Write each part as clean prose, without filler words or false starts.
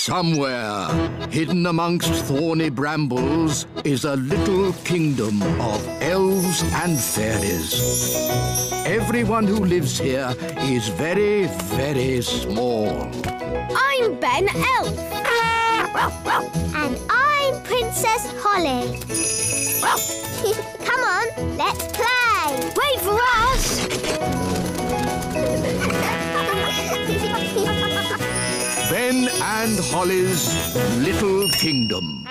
Somewhere, hidden amongst thorny brambles, is a little kingdom of elves and fairies. Everyone who lives here is very, very small. I'm Ben Elf. And I'm Princess Holly. Come on, let's play. Wait for us! Ben and Holly's Little Kingdom.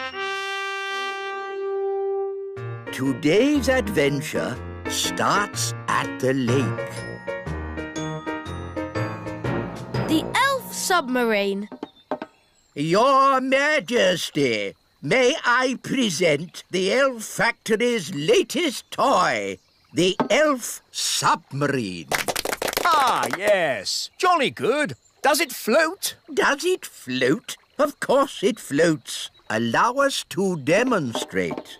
Today's adventure starts at the lake. The elf submarine. Your Majesty, may I present the Elf Factory's latest toy, the Elf Submarine. Ah, yes. Jolly good. Does it float? Does it float? Of course it floats. Allow us to demonstrate.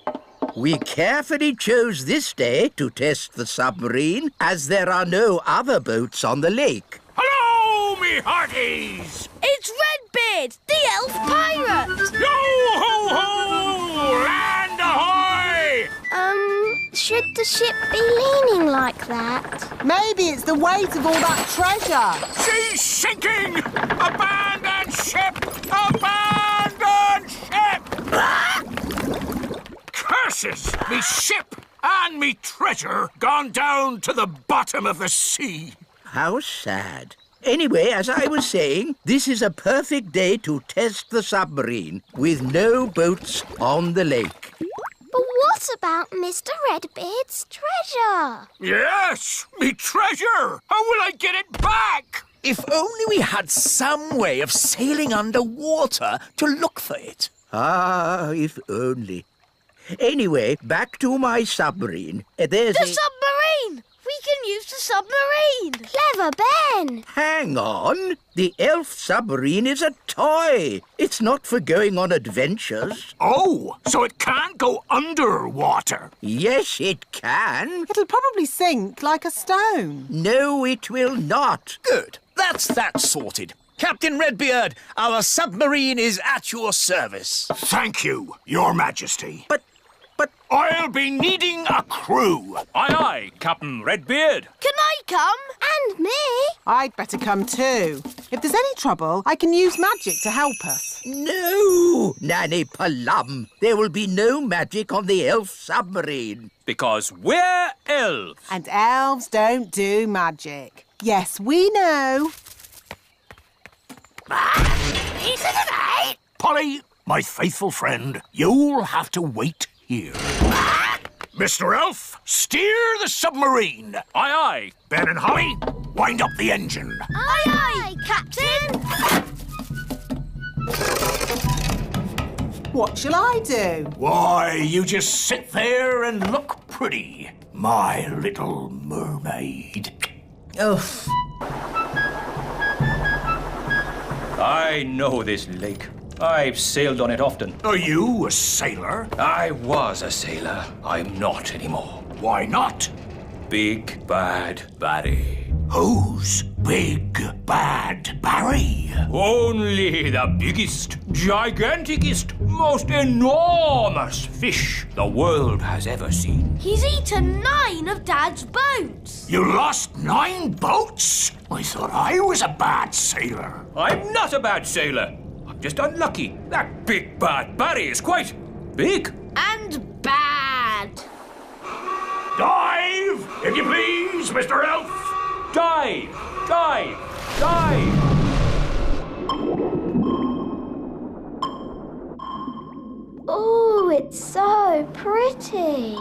We carefully chose this day to test the submarine, as there are no other boats on the lake. Hello, me hearties! It's Redbeard, the elf pirate! Yo-ho-ho! Land ahoy! Should the ship be leaning like that? Maybe it's the weight of all that treasure. She's sinking! Abandon ship! Abandon ship! Curses! Me ship and me treasure gone down to the bottom of the sea. How sad. Anyway, as I was saying, this is a perfect day to test the submarine with no boats on the lake. But what about Mr. Redbeard's treasure? Yes, me treasure! How will I get it back? If only we had some way of sailing underwater to look for it. Ah, if only. Anyway, back to my submarine. There's The submarine! We can use the submarine! Clever Ben! Hang on. The elf submarine is a toy. It's not for going on adventures. Oh, so it can't go underwater. Yes, it can. It'll probably sink like a stone. No, it will not. Good. That's that sorted. Captain Redbeard, our submarine is at your service. Thank you, Your Majesty. But I'll be needing a crew. Aye, aye, Captain Redbeard. Can I come? And me! I'd better come too. If there's any trouble, I can use magic to help us. no, Nanny Plum. There will be no magic on the elf submarine. Because we're elves. And elves don't do magic. Yes, we know. Polly, my faithful friend, you'll have to wait here. Mr. Elf, steer the submarine. Aye, aye. Ben and Holly, wind up the engine. Aye, aye, Captain! What shall I do? Why, you just sit there and look pretty, my little mermaid. Oh, I know this lake. I've sailed on it often. Are you a sailor? I was a sailor. I'm not anymore. Why not? Big Bad Barry. Who's Big Bad Barry? Only the biggest, giganticest, most enormous fish the world has ever seen. He's eaten 9 of Dad's boats. You lost 9 boats? I thought I was a bad sailor. I'm not a bad sailor. I'm just unlucky. That Big Bad Barry is quite big. And bad. Dive, if you please, Mr. Elf. Dive! Dive! Dive! Oh, it's so pretty.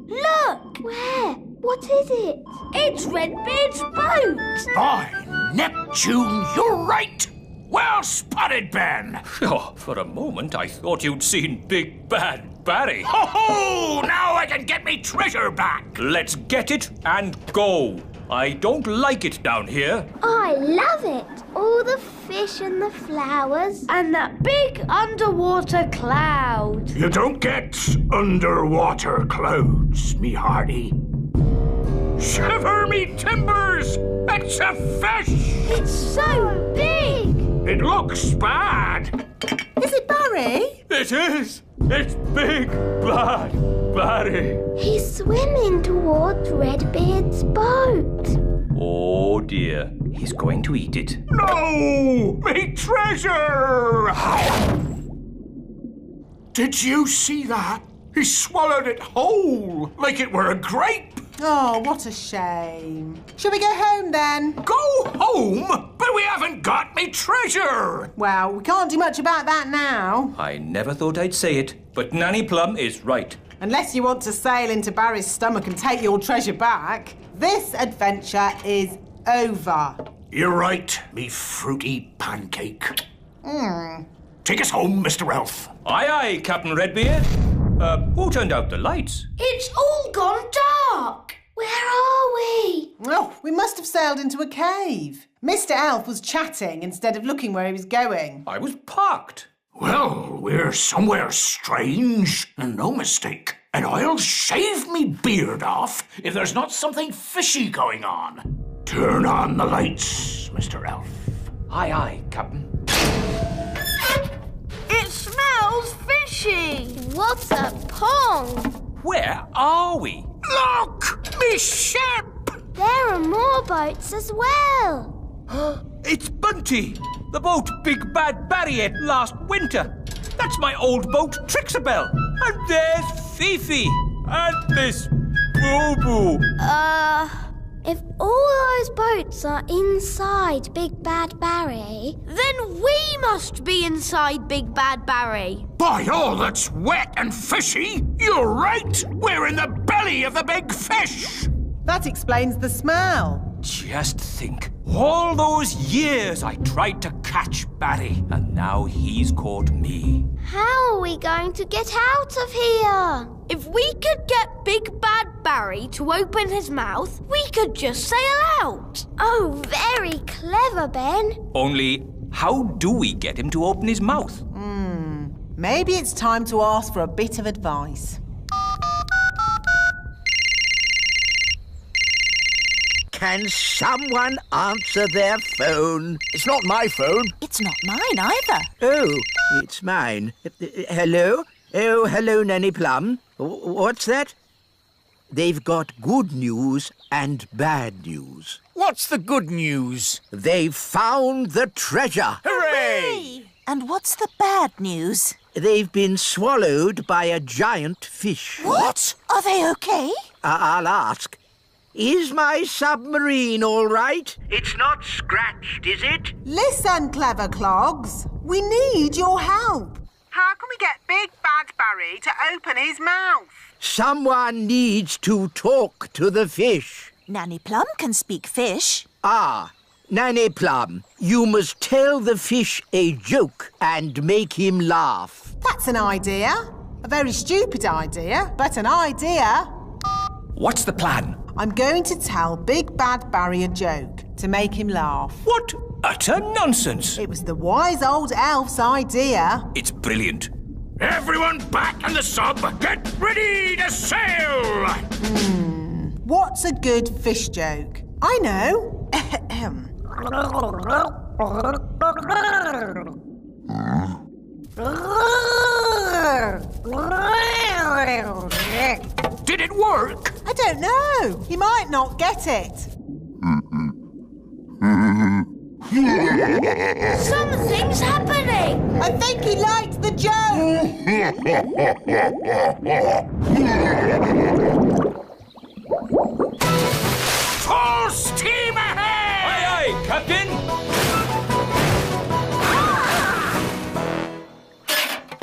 Look! Where? What is it? It's Redbeard's boat. By Neptune, you're right. Well spotted, Ben. Oh, for a moment I thought you'd seen Big Bad Barry. Ho ho! Now I can get me treasure back. Let's get it and go. I don't like it down here. I love it. All the fish and the flowers. And that big underwater cloud. You don't get underwater clouds, me hearty. Shiver me timbers! It's a fish! It's so big. It looks bad. Is it Barry? It is. It's Big Bad Barry. He's swimming towards Redbeard's boat. Oh dear. He's going to eat it. No! Me treasure! Did you see that? He swallowed it whole, like it were a grape. Oh, what a shame. Shall we go home then? Go home? But we haven't got me treasure. Well, we can't do much about that now. I never thought I'd say it, but Nanny Plum is right. Unless you want to sail into Barry's stomach and take your treasure back, this adventure is over. You're right, me fruity pancake. Take us home, Mr. Elf. Aye, aye, Captain Redbeard. Who turned out the lights? It's all gone dark. Where are we? Oh, we must have sailed into a cave. Mr. Elf was chatting instead of looking where he was going. I was parked. Well, we're somewhere strange, and no mistake. And I'll shave me beard off if there's not something fishy going on. Turn on the lights, Mr. Elf. Aye, aye, Captain. It smells fishy. What a pong! Where are we? Look! Me ship! There are more boats as well. It's Bunty, the boat Big Bad Barry ate last winter. That's my old boat, Trixabel. And there's Fifi. And Miss Boo-Boo. If all those boats are inside Big Bad Barry... Then we must be inside Big Bad Barry. By all that's wet and fishy, you're right! We're in the belly of the big fish! That explains the smell. Just think, all those years I tried to catch Barry, and now he's caught me. How are we going to get out of here? If we could get Big Bad Barry to open his mouth, we could just sail out. Oh, very clever, Ben. Only, how do we get him to open his mouth? Maybe it's time to ask for a bit of advice. Can someone answer their phone? It's not my phone. It's not mine either. Oh, it's mine. Hello? Oh, hello, Nanny Plum. What's that? They've got good news and bad news. What's the good news? They've found the treasure. Hooray! And what's the bad news? They've been swallowed by a giant fish. What? Are they okay? I'll ask. Is my submarine all right? It's not scratched, is it? Listen, clever clogs. We need your help. How can we get Big Bad Barry to open his mouth? Someone needs to talk to the fish. Nanny Plum can speak fish. Ah, Nanny Plum, you must tell the fish a joke and make him laugh. That's an idea. A very stupid idea, but an idea. What's the plan? I'm going to tell Big Bad Barry a joke to make him laugh. What utter nonsense! It was the wise old elf's idea. It's brilliant. Everyone back in the sub! Get ready to sail! What's a good fish joke? I know. Did it work? I don't know. He might not get it. Something's happening. I think he liked the joke. Full steam ahead! Aye, aye, Captain!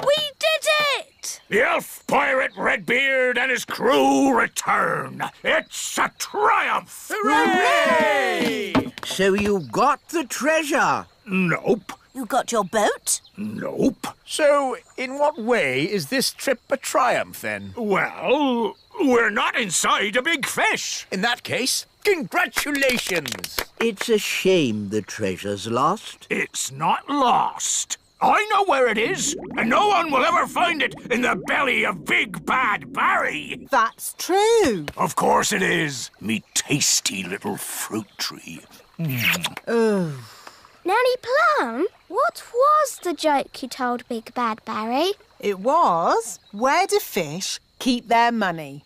We did it! The elf pirate Redbeard and his crew return. It's a triumph! Hooray! So you got the treasure? Nope. You got your boat? Nope. So, in what way is this trip a triumph, then? Well, we're not inside a big fish. In that case, congratulations! It's a shame the treasure's lost. It's not lost. I know where it is, and no one will ever find it in the belly of Big Bad Barry. That's true. Of course it is, me tasty little fruit tree. Nanny Plum, What was the joke you told Big Bad Barry? It was, where do fish keep their money?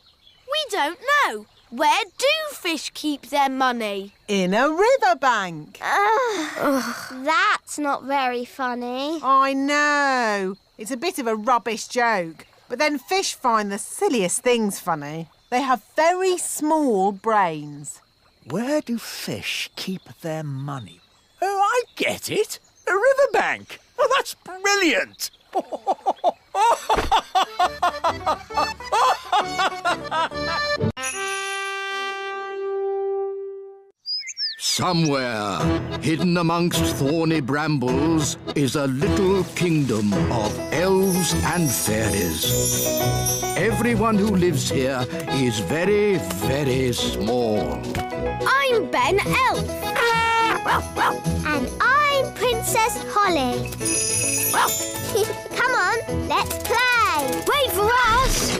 We don't know. Where do fish keep their money? In a riverbank. That's not very funny. I know. It's a bit of a rubbish joke. But then fish find the silliest things funny. They have very small brains. Where do fish keep their money? Oh, I get it. A riverbank. Oh, that's brilliant. Somewhere, hidden amongst thorny brambles, is a little kingdom of elves and fairies. Everyone who lives here is very, very small. I'm Ben Elf. And I'm Princess Holly. Come on, let's play. Wait for us.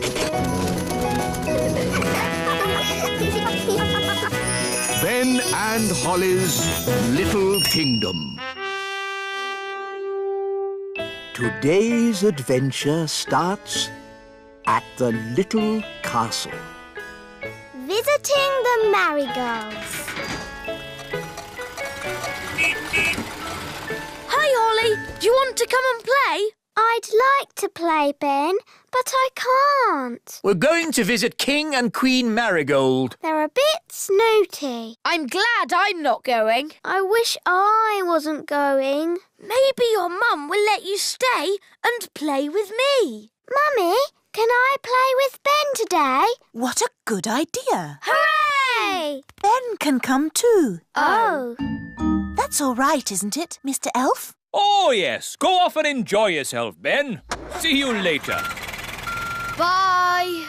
Ben and Holly's Little Kingdom. Today's adventure starts at the little castle. Visiting the Marigolds. Hi, Holly. Do you want to come and play? I'd like to play, Ben, but I can't. We're going to visit King and Queen Marigold. They're a bit snooty. I'm glad I'm not going. I wish I wasn't going. Maybe your mum will let you stay and play with me. Mummy, can I play with Ben today? What a good idea. Hooray! Ben can come too. Oh. That's all right, isn't it, Mr. Elf? Oh, yes. Go off and enjoy yourself, Ben. See you later. Bye.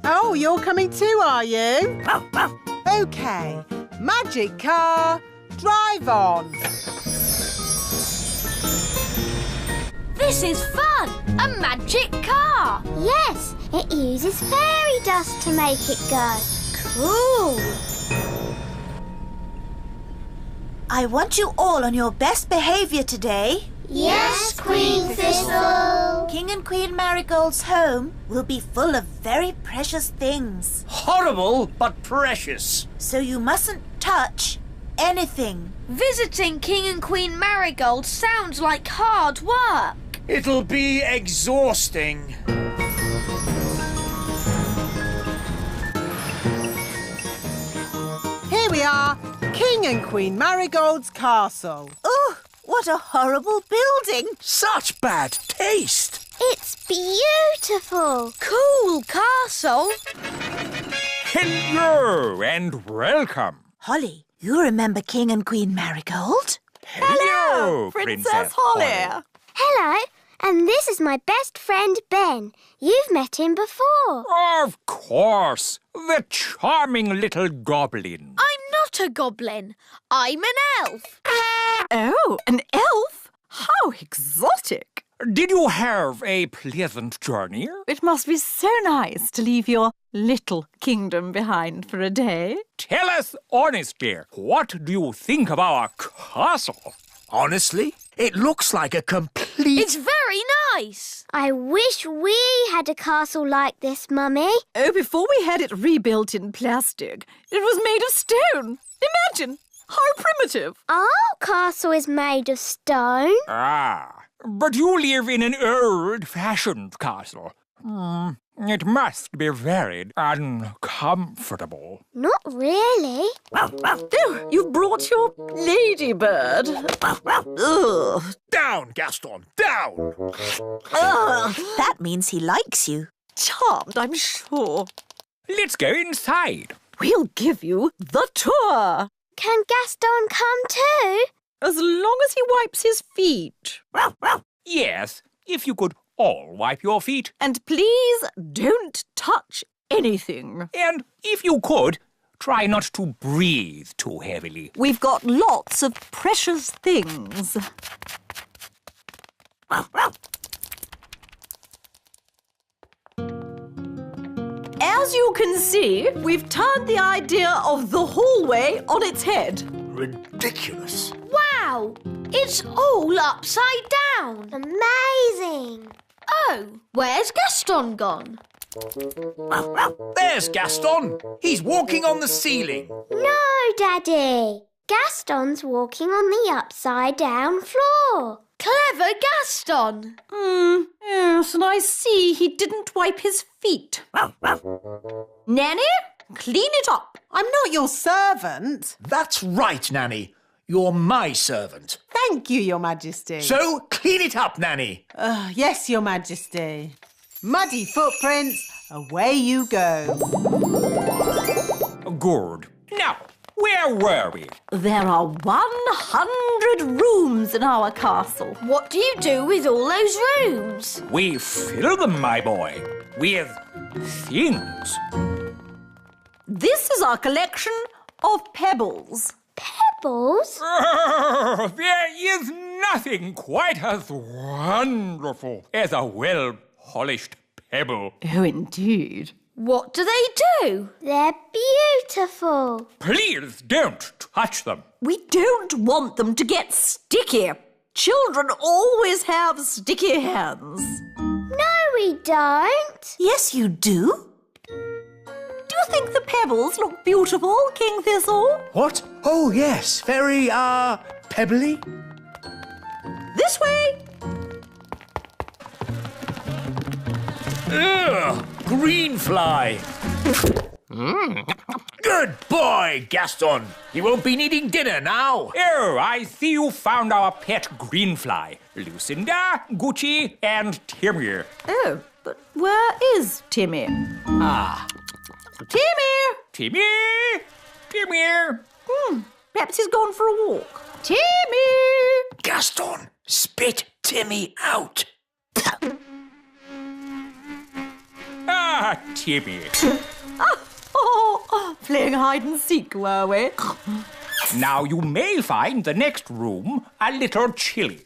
Oh, you're coming too, are you? OK. Magic car, drive on. This is fun. A magic car. Yes, it uses fairy dust to make it go. Cool. I want you all on your best behaviour today. Yes, Queen Thistle. King and Queen Marigold's home will be full of very precious things. Horrible, but precious. So you mustn't touch anything. Visiting King and Queen Marigold sounds like hard work. It'll be exhausting. Here we are, King and Queen Marigold's castle. Oh, what a horrible building. Such bad taste. It's beautiful. Cool castle. Hello and welcome. Holly, you remember King and Queen Marigold? Hello, Princess Holly. Hello, and this is my best friend Ben. You've met him before. Of course, the charming little goblin. I'm not a goblin. I'm an elf. Oh, an elf? How exotic. Did you have a pleasant journey? It must be so nice to leave your little kingdom behind for a day. Tell us honestly, what do you think of our castle? Honestly, it looks like a complete... It's very nice. I wish we had a castle like this, Mummy. Oh, before we had it rebuilt in plastic, it was made of stone. Imagine, how primitive. Our castle is made of stone. Ah, but you live in an old-fashioned castle. It must be very uncomfortable. Not really. Oh, you've brought your ladybird. Ugh. Down, Gaston, down! That means he likes you. Charmed, I'm sure. Let's go inside. We'll give you the tour. Can Gaston come too? As long as he wipes his feet. Yes, if you could all wipe your feet. And please don't touch anything. And if you could, try not to breathe too heavily. We've got lots of precious things. As you can see, we've turned the idea of the hallway on its head. ridiculous. Wow! It's all upside down. Amazing. Oh, where's Gaston gone? There's Gaston. He's walking on the ceiling. No, Daddy. Gaston's walking on the upside-down floor. Clever Gaston. Yes, and I see he didn't wipe his feet. Nanny, clean it up. I'm not your servant. That's right, Nanny. You're my servant. Thank you, Your Majesty. So clean it up, Nanny. Yes, Your Majesty. Muddy footprints, away you go. Good. Now, where were we? There are 100 rooms in our castle. What do you do with all those rooms? We fill them, my boy, with things. This is our collection of pebbles. Pebbles? There is nothing quite as wonderful as a well-polished pebble. Oh, indeed. What do they do? They're beautiful. Please don't touch them. We don't want them to get sticky. Children always have sticky hands. No, we don't. Yes, you do. Do you think the pebbles look beautiful, King Thistle? What? Oh, yes. Very, pebbly. This way. Ugh, green fly. Good boy, Gaston. He won't be needing dinner now. Oh, I see you found our pet greenfly. Lucinda, Gucci, and Timmy. Oh, but where is Timmy? Timmy! Timmy! Timmy! Perhaps he's gone for a walk. Timmy! Gaston, spit Timmy out. Ah, Timmy. Playing hide and seek, were we? Now you may find the next room a little chilly.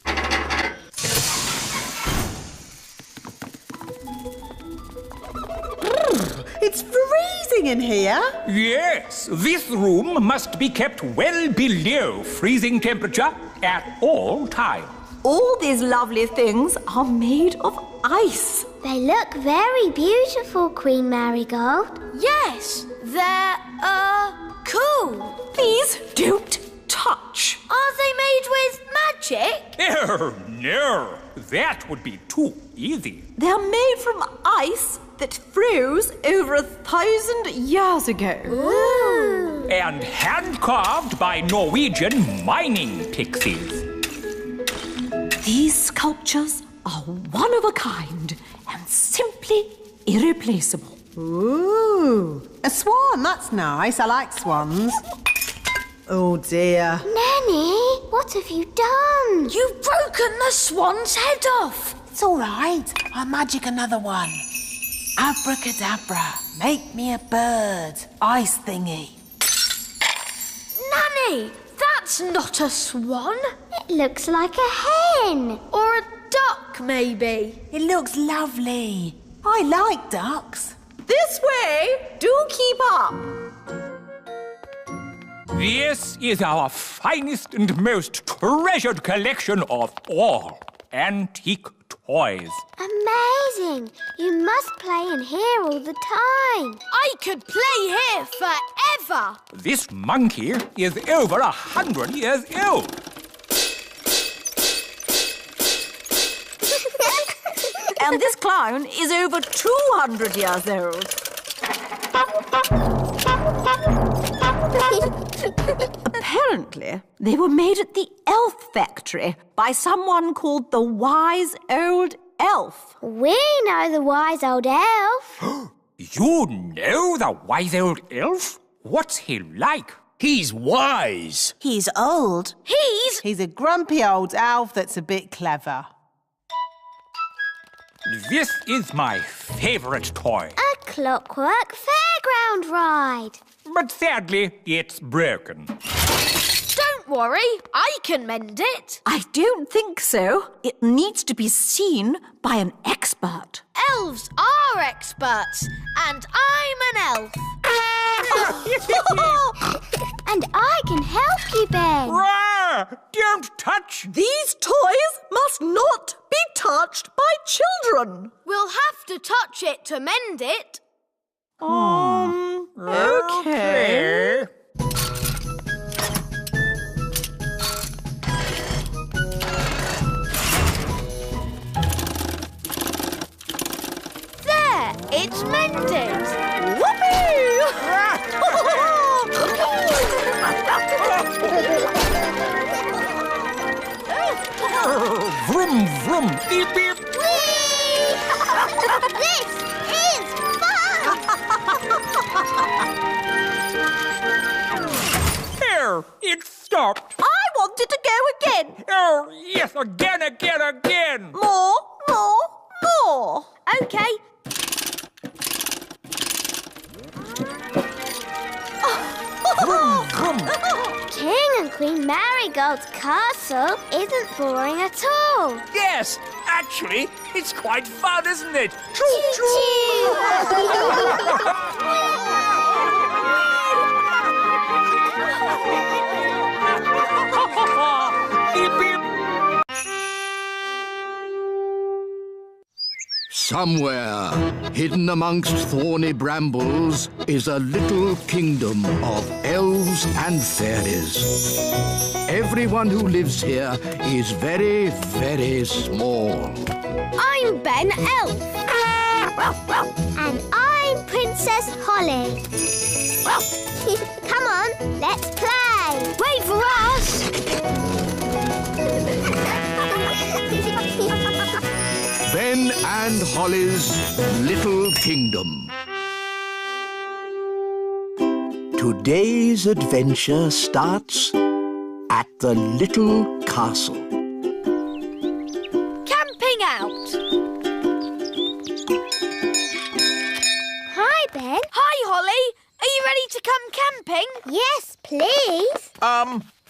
It's freezing in here. Yes, this room must be kept well below freezing temperature at all times. All these lovely things are made of ice. They look very beautiful, Queen Marigold. Yes, they're, cool. Please don't touch. Are they made with magic? Oh, no, that would be too easy. They're made from ice that froze over 1,000 years ago. Ooh. And hand-carved by Norwegian mining pixies. These sculptures are one of a kind and simply irreplaceable. Ooh, a swan, that's nice. I like swans. Oh, dear. Nanny, what have you done? You've broken the swan's head off. It's all right. I'll magic another one. Abracadabra, make me a bird. Ice thingy. Nanny, that's not a swan. It looks like a hen. Or a duck, maybe. It looks lovely. I like ducks. This way! Do keep up! This is our finest and most treasured collection of all antique toys. Amazing. You must play in here all the time. I could play here forever. This monkey is over 100 years old. And this clown is over 200 years old. Apparently, they were made at the elf factory by someone called the Wise Old Elf. We know the wise old elf. You know the wise old elf? What's he like? He's wise. He's old. He's a grumpy old elf that's a bit clever. This is my favorite toy. A clockwork fairground ride. But sadly, it's broken. Don't worry, I can mend it. I don't think so. It needs to be seen by an expert. Elves are experts, and I'm an elf. And I can help you, Ben. Rah! Don't touch! These toys must not be touched by children. We'll have to touch it to mend it. Okay. There, it's mended. Whoopee! Vroom, vroom, beep, beep. This is fun! There, it stopped. I wanted to go again. Oh, yes, again. More. Okay. King and Queen Marigold's castle isn't boring at all. Yes, actually, it's quite fun, isn't it? Beep, beep. Somewhere, hidden amongst thorny brambles, is a little kingdom of elves and fairies. Everyone who lives here is very, very small. I'm Ben Elf. And I'm Princess Holly. Come on, let's play. Wait for us. Ben and Holly's Little Kingdom. Today's adventure starts at the little castle. Camping out. Hi, Ben. Hi, Holly. Are you ready to come camping? Yes, please.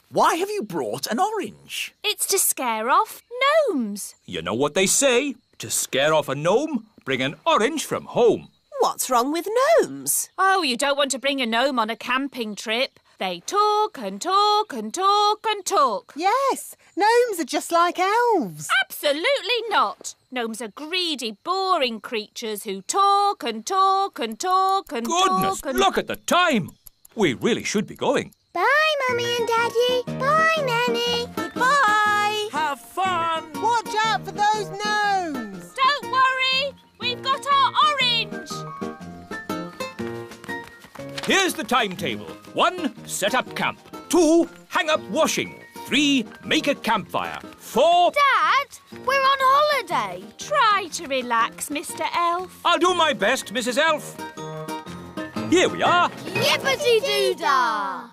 Why have you brought an orange? It's to scare off gnomes. You know what they say? To scare off a gnome, bring an orange from home. What's wrong with gnomes? Oh, you don't want to bring a gnome on a camping trip. They talk and talk and talk and talk. Yes, gnomes are just like elves. Absolutely not. Gnomes are greedy, boring creatures who talk and talk and talk and Goodness, talk and... look at the time. We really should be going. Bye, Mummy and Daddy. Bye, Nanny. Goodbye. Have fun! Watch out for those gnomes. Don't worry, we've got our orange. Here's the timetable. 1, set up camp. 2, hang up washing. 3, make a campfire. 4... Dad, we're on holiday. Try to relax, Mr. Elf. I'll do my best, Mrs. Elf. Here we are. Yippity-doo-dah.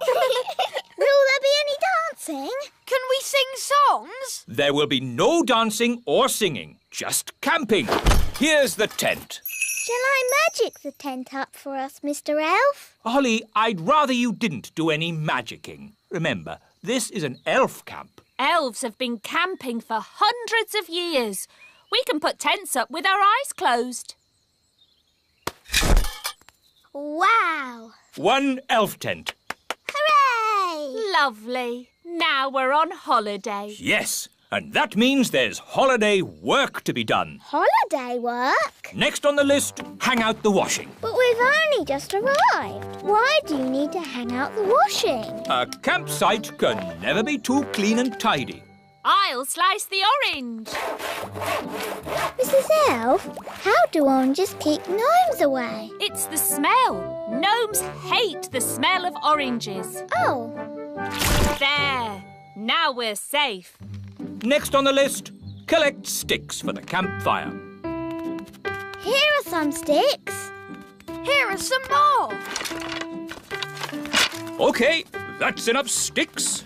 Will there be any dancing? Can we sing songs? There will be no dancing or singing, just camping. Here's the tent. Shall I magic the tent up for us, Mr. Elf? Holly, I'd rather you didn't do any magicking. Remember, this is an elf camp. Elves have been camping for hundreds of years. We can put tents up with our eyes closed. Wow! 1 elf tent. Hooray! Lovely. Now we're on holiday. Yes, and that means there's holiday work to be done. Holiday work? Next on the list, hang out the washing. But we've only just arrived. Why do you need to hang out the washing? A campsite can never be too clean and tidy. I'll slice the orange. Mrs. Elf, how do oranges keep gnomes away? It's the smell. Gnomes hate the smell of oranges. Oh. There. Now we're safe. Next on the list, collect sticks for the campfire. Here are some sticks. Here are some more. OK, that's enough sticks.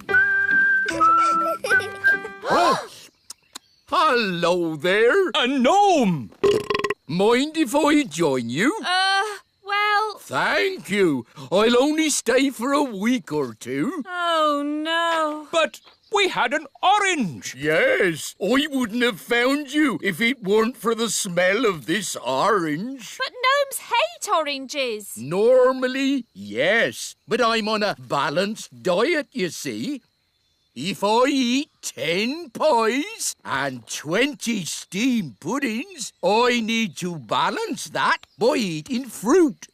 Hello there. A gnome! Mind if I join you? Well... Thank you. I'll only stay for a week or two. Oh, no. But We had an orange. Yes, I wouldn't have found you if it weren't for the smell of this orange. But gnomes hate oranges. Normally, yes, but I'm on a balanced diet, you see. If I eat 10 pies and 20 steamed puddings, I need to balance that by eating fruit.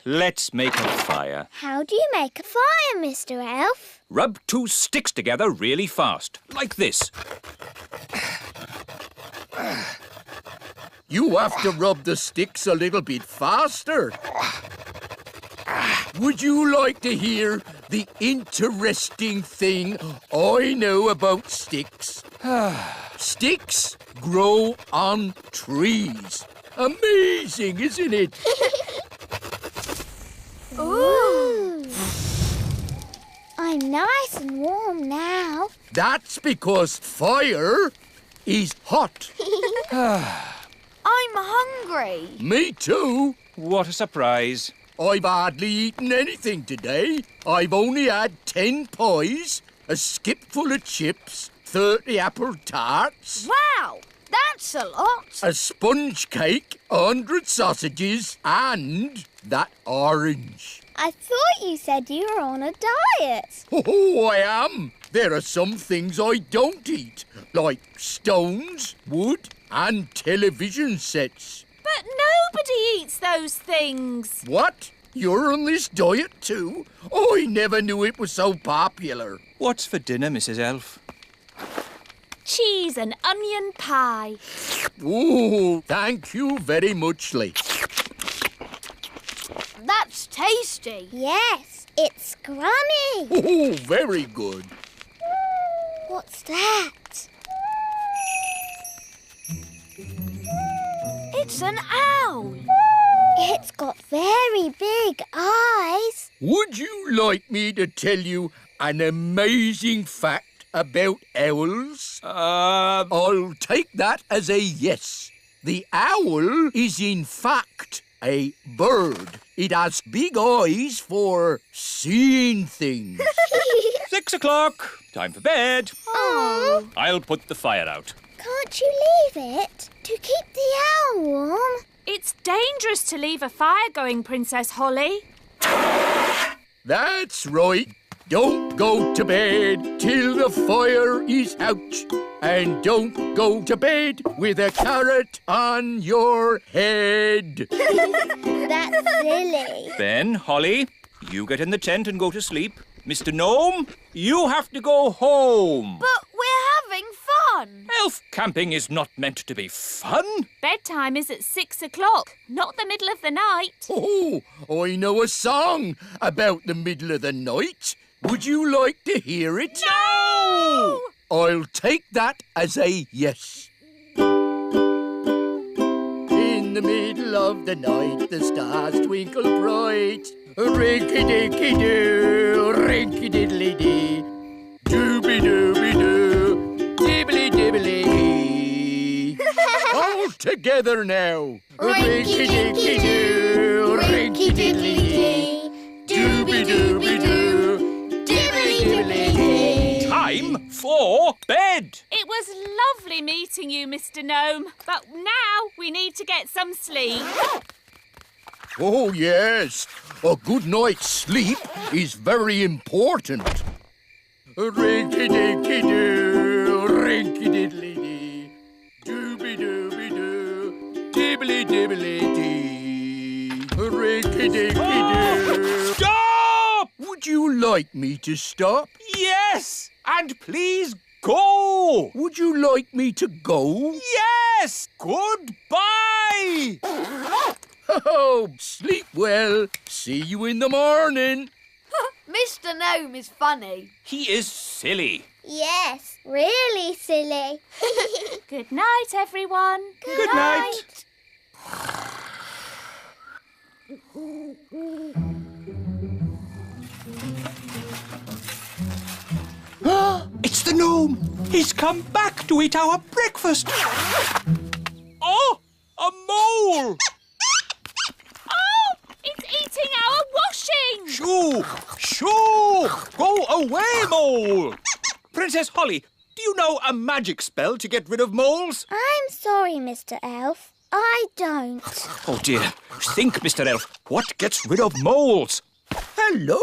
Let's make a fire. How do you make a fire, Mr. Elf? Rub 2 sticks together really fast, like this. You have to rub the sticks a little bit faster. Would you like to hear the interesting thing I know about sticks? Sticks grow on trees. Amazing, isn't it? Ooh. I'm nice and warm now. That's because fire is hot. I'm hungry. Me too. What a surprise. I've hardly eaten anything today. I've only had 10 pies, a skipful of chips, 30 apple tarts, Wow, that's a lot. a sponge cake, 100 sausages, and that orange. I thought you said you were on a diet. Oh, I am. There are some things I don't eat, like stones, wood, and television sets. But nobody eats those things. What? You're on this diet too? I never knew it was so popular. What's for dinner, Mrs. Elf? Cheese and onion pie. Oh, thank you very much, Lee. That's tasty. Yes, it's scrummy. Oh, very good. What's that? It's an owl. It's got very big eyes. Would you like me to tell you an amazing fact about owls? I'll take that as a yes. The owl is in fact a bird. It has big eyes for seeing things. 6 o'clock. Time for bed. Oh. I'll put the fire out. Can't you leave it to keep the owl warm? It's dangerous to leave a fire going, Princess Holly. That's right. Don't go to bed till the fire is out. And don't go to bed with a carrot on your head. That's silly. Ben, Holly, you get in the tent and go to sleep. Mr. Gnome, you have to go home. But we're having fun. Elf camping is not meant to be fun. Bedtime is at 6 o'clock, not the middle of the night. Oh, I know a song about the middle of the night. Would you like to hear it? No! I'll take that as a yes. In the middle of the night, the stars twinkle bright. Rinky-dinky-doo, rinky-diddly-dee. Dooby-dooby-doo, dibbly-dibbly-dee. All together now. Rinky-dinky-doo, rinky-diddly-dee. Dooby-dooby-doo, dibbly-dibbly-dee. Time for bed. It was lovely meeting you, Mr. Gnome, but now we need to get some sleep. Oh, yes. A good night's sleep is very important. Rinky-dinky-doo, rinky-diddly-dee. Dooby-dooby-doo, dibbly-dibbly-dee. Rinky-dinky-doo. Stop! Would you like me to stop? Yes! And please go! Would you like me to go? Yes! Goodbye! Oh, sleep well. See you in the morning. Mr. Gnome is funny. He is silly. Yes, really silly. Good night, everyone. Good night. It's the gnome. He's come back to eat our breakfast. Oh, a mole. Oh, it's eating our washing. Shoo! Shoo! Go away, mole! Princess Holly, do you know a magic spell to get rid of moles? I'm sorry, Mr. Elf. I don't. Oh, dear. Think, Mr. Elf. What gets rid of moles? Hello?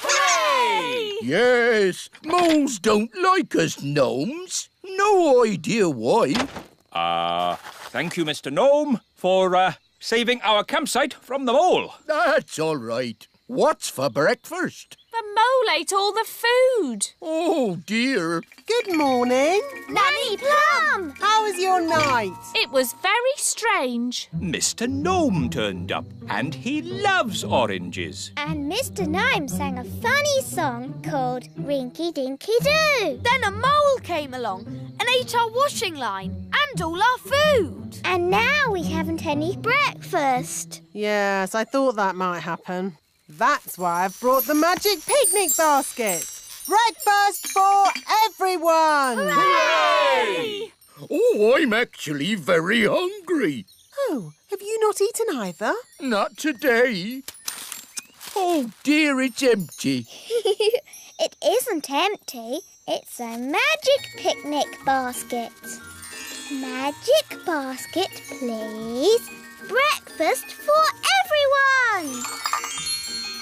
Hooray! Yes, moles don't like us gnomes. No idea why. Thank you, Mr. Gnome, for saving our campsite from the mole. That's all right. What's for breakfast? The mole ate all the food. Oh, dear. Good morning. Nanny Plum! How was your night? It was very strange. Mr. Gnome turned up, and he loves oranges. And Mr. Gnome sang a funny song called Rinky Dinky Doo. Then a mole came along and ate our washing line and all our food. And now we haven't any breakfast. Yes, I thought that might happen. That's why I've brought the magic picnic basket. Breakfast for everyone! Hooray! Oh, I'm actually very hungry. Oh, have you not eaten either? Not today. Oh, dear, it's empty. It isn't empty. It's a magic picnic basket. Magic basket, please. Breakfast for everyone!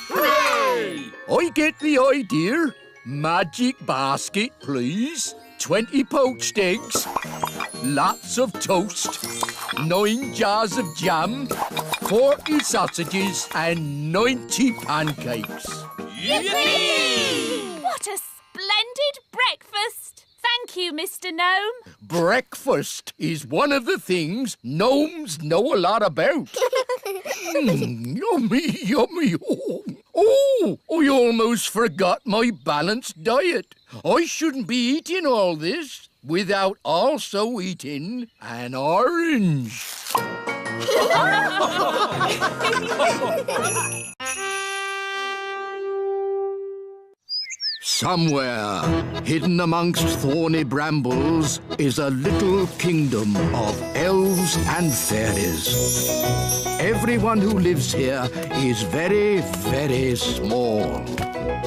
Hooray! I get the idea. Magic basket, please. 20 poached eggs, lots of toast, 9 jars of jam, 40 sausages and 90 pancakes. Yippee! What a splendid breakfast. Thank you, Mr. Gnome. Breakfast is one of the things gnomes know a lot about. Yummy, yummy. Oh, I almost forgot my balanced diet. I shouldn't be eating all this without also eating an orange. Somewhere, hidden amongst thorny brambles, is a little kingdom of elves and fairies. Everyone who lives here is very, very small.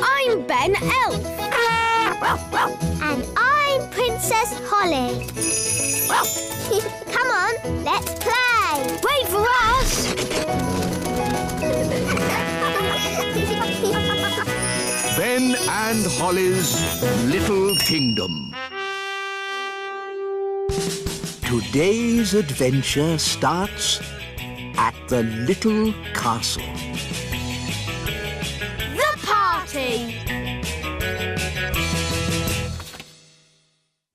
I'm Ben Elf. And I'm Princess Holly. Come on, let's play. Wait for us. Ben and Holly's Little Kingdom. Today's adventure starts at the little castle. The party.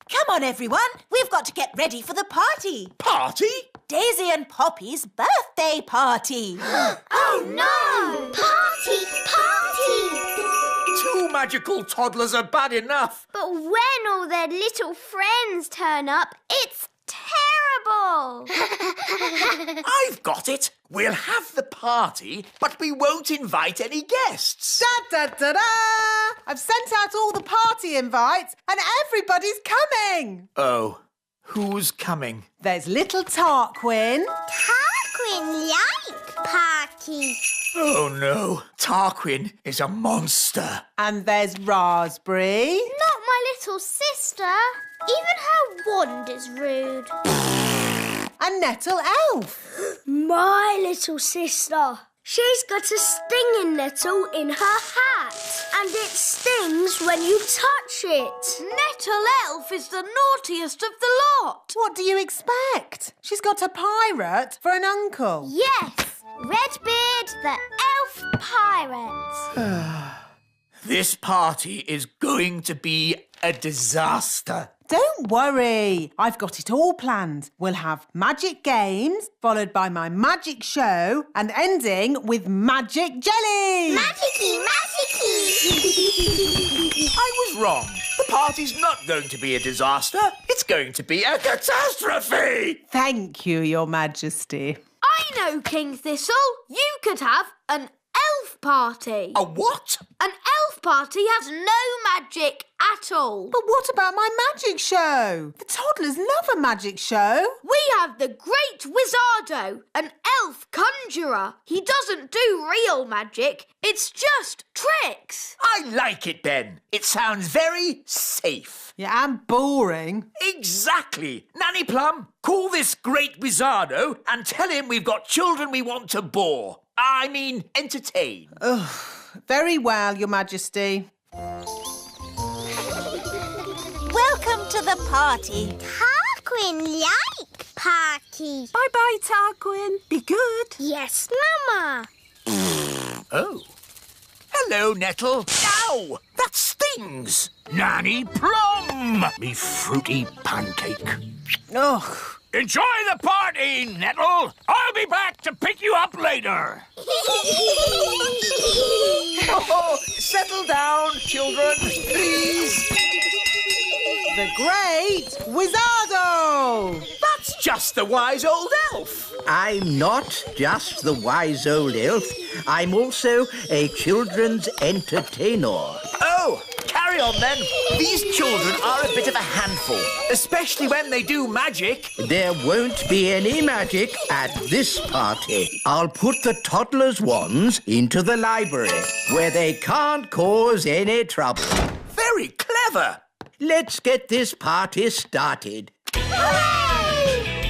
Come on, everyone. We've got to get ready for the party. Party? Daisy and Poppy's birthday party. Oh no! Party! Party! 2 magical toddlers are bad enough. But when all their little friends turn up, it's terrible! I've got it. We'll have the party, but we won't invite any guests. Da-da-da-da! I've sent out all the party invites and everybody's coming! Oh, who's coming? There's little Tarquin. Tarquin like party. Oh no, Tarquin is a monster. And there's Raspberry. Not my little sister. Even her wand is rude. And Nettle Elf. My little sister. She's got a stinging nettle in her hat, and it stings when you touch it. Nettle Elf is the naughtiest of the lot. What do you expect? She's got a pirate for an uncle. Yes, Redbeard the Elf Pirate. This party is going to be a disaster. Don't worry, I've got it all planned. We'll have magic games, followed by my magic show, and ending with magic jelly! Magicy, magicy! I was wrong. The party's not going to be a disaster. It's going to be a catastrophe. Thank you, Your Majesty. I know, King Thistle. You could have an elf party. A what? An elf party has no magic at all. But what about my magic show? The toddlers love a magic show. We have the Great Wizardo, an elf conjurer. He doesn't do real magic. It's just tricks. I like it, Ben. It sounds very safe. Yeah, and boring. Exactly. Nanny Plum, call this Great Wizardo and tell him we've got children we want to bore. I mean, entertain. Very well, Your Majesty. Welcome to the party. Tarquin like party. Bye-bye, Tarquin. Be good. Yes, Mama. Oh. Hello, Nettle. Ow! That stings. Nanny Plum, me fruity pancake. Ugh. Enjoy the party, Nettle. I'll be back to pick you up later. Oh, settle down, children, please. The Great Wizardo! That's just the wise old elf. I'm not just the wise old elf. I'm also a children's entertainer. Oh, carry on then. These children are a bit of a handful, especially when they do magic. There won't be any magic at this party. I'll put the toddlers' wands into the library, where they can't cause any trouble. Very clever. Let's get this party started.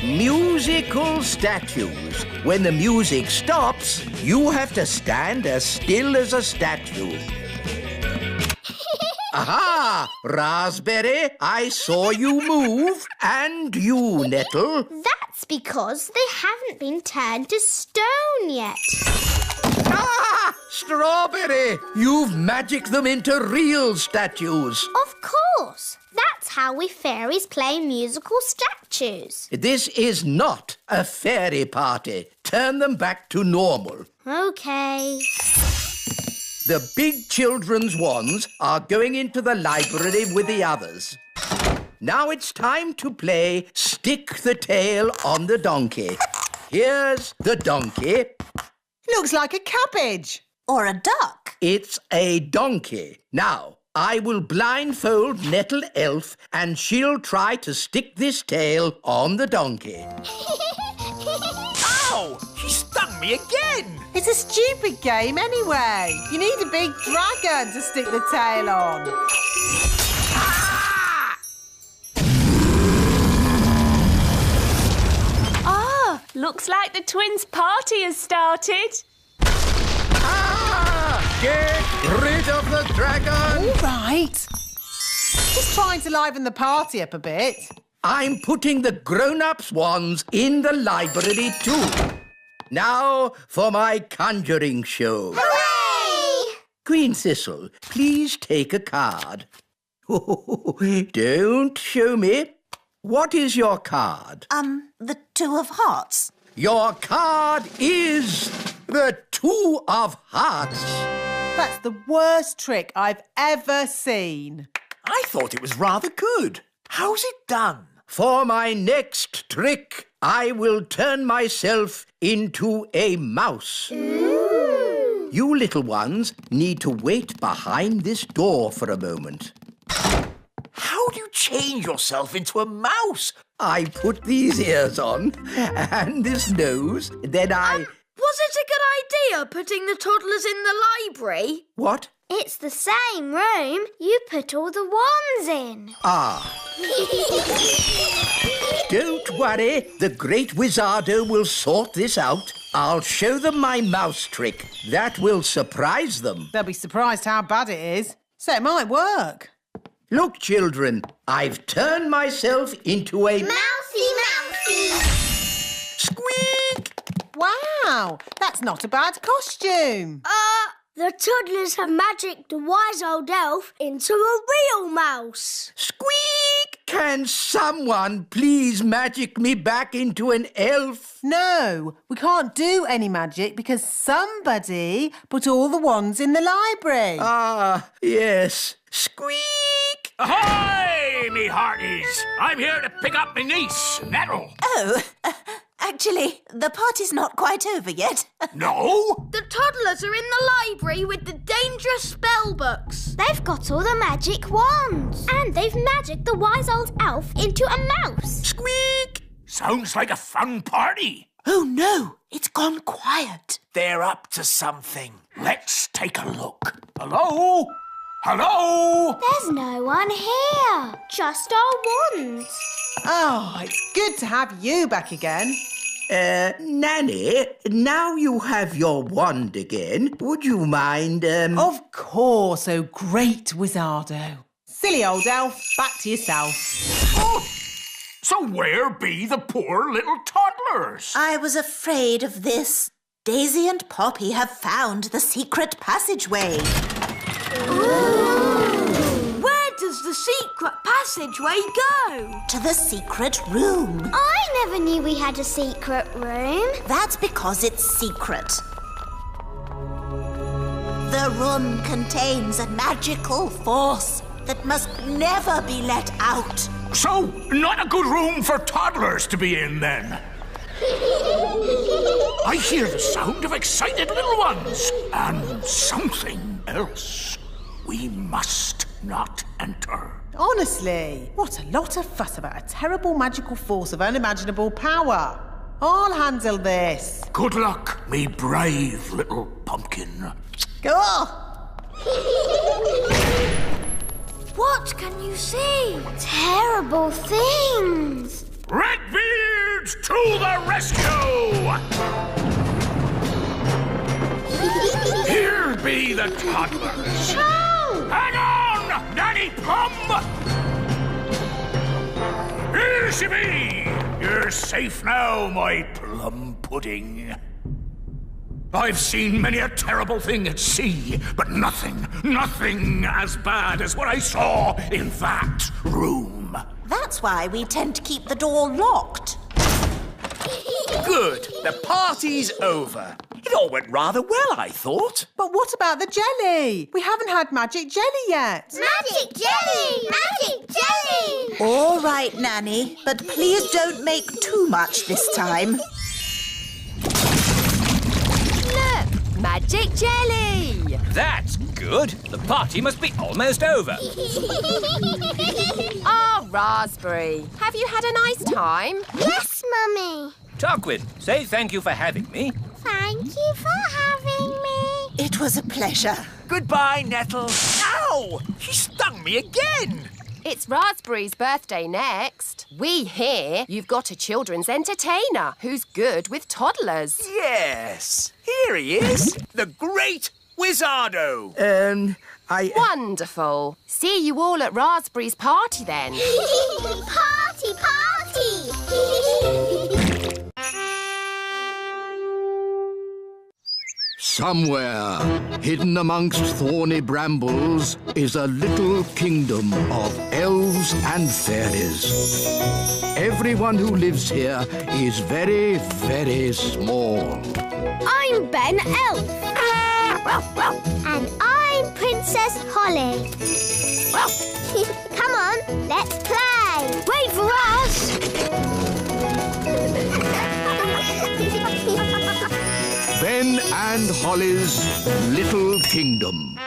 Musical statues. When the music stops, you have to stand as still as a statue. Aha! Raspberry, I saw you move. And you, Nettle. That's because they haven't been turned to stone yet. Ah! Strawberry! You've magicked them into real statues. Of course. That's how we fairies play musical statues. This is not a fairy party. Turn them back to normal. OK. The big children's wands are going into the library with the others. Now it's time to play Stick the Tail on the Donkey. Here's the donkey. Looks like a cabbage. Or a duck. It's a donkey. Now, I will blindfold Nettle Elf and she'll try to stick this tail on the donkey. Ow! She stung me again. It's a stupid game anyway. You need a big dragon to stick the tail on. Ah, looks like the twins' party has started. Get rid of the dragon! All right. Just trying to liven the party up a bit. I'm putting the grown-ups' wands in the library too. Now for my conjuring show. Hooray! Queen Thistle, please take a card. Don't show me. What is your card? The Two of Hearts. Your card is the Two of Hearts. That's the worst trick I've ever seen. I thought it was rather good. How's it done? For my next trick, I will turn myself into a mouse. Ooh. You little ones need to wait behind this door for a moment. How do you change yourself into a mouse? I put these ears on and this nose, then I... Was it a good idea putting the toddlers in the library? What? It's the same room. You put all the wands in. Ah. Don't worry, the Great Wizardo will sort this out. I'll show them my mouse trick. That will surprise them. They'll be surprised how bad it is. So it might work. Look, children, I've turned myself into a... Mousy! Squeak! Wow, that's not a bad costume. The toddlers have magicked the wise old elf into a real mouse. Squeak! Can someone please magic me back into an elf? No, we can't do any magic because somebody put all the wands in the library. Ah, yes. Squeak! Ahoy, me hearties! I'm here to pick up me niece, Nettle. Oh, Actually, the party's not quite over yet. No? The toddlers are in the library with the dangerous spell books. They've got all the magic wands. And they've magicked the wise old elf into a mouse. Squeak! Sounds like a fun party. Oh no, it's gone quiet. They're up to something. Let's take a look. Hello? Hello? There's no one here. Just our wands. Oh, it's good to have you back again. Nanny, now you have your wand again. Would you mind, Of course, oh great Wizardo. Silly old elf, back to yourself. Oh, so where be the poor little toddlers? I was afraid of this. Daisy and Poppy have found the secret passageway. Where does the secret passageway go? To the secret room. I never knew we had a secret room. That's because it's secret. The room contains a magical force that must never be let out. So, not a good room for toddlers to be in, then. I hear the sound of excited little ones and something else. We must not enter. Honestly, what a lot of fuss about a terrible magical force of unimaginable power. I'll handle this. Good luck, me brave little pumpkin. Go on. What can you see? Terrible things. Redbeards to the rescue! Here be the toddlers. Hang on, Nanny Plum! Here she be! You're safe now, my plum pudding. I've seen many a terrible thing at sea, but nothing as bad as what I saw in that room. That's why we tend to keep the door locked. Good. The party's over. It all went rather well, I thought. But what about the jelly? We haven't had magic jelly yet. Magic jelly! Magic jelly! All right, Nanny, but please don't make too much this time. Look, magic jelly. That's good. The party must be almost over. Ah, Raspberry. Have you had a nice time? Yes, Mummy. Tarquin, say thank you for having me. Thank you for having me. It was a pleasure. Goodbye, Nettle. Ow! She stung me again. It's Raspberry's birthday next. We hear you've got a children's entertainer who's good with toddlers. Yes. Here he is. The great Wizardo. Wonderful. See you all at Raspberry's party then. Party, party! Somewhere, hidden amongst thorny brambles, is a little kingdom of elves and fairies. Everyone who lives here is very, very small. I'm Ben Elf. And I'm Princess Holly. Come on, let's play. Wait for us. Ben and Holly's Little Kingdom.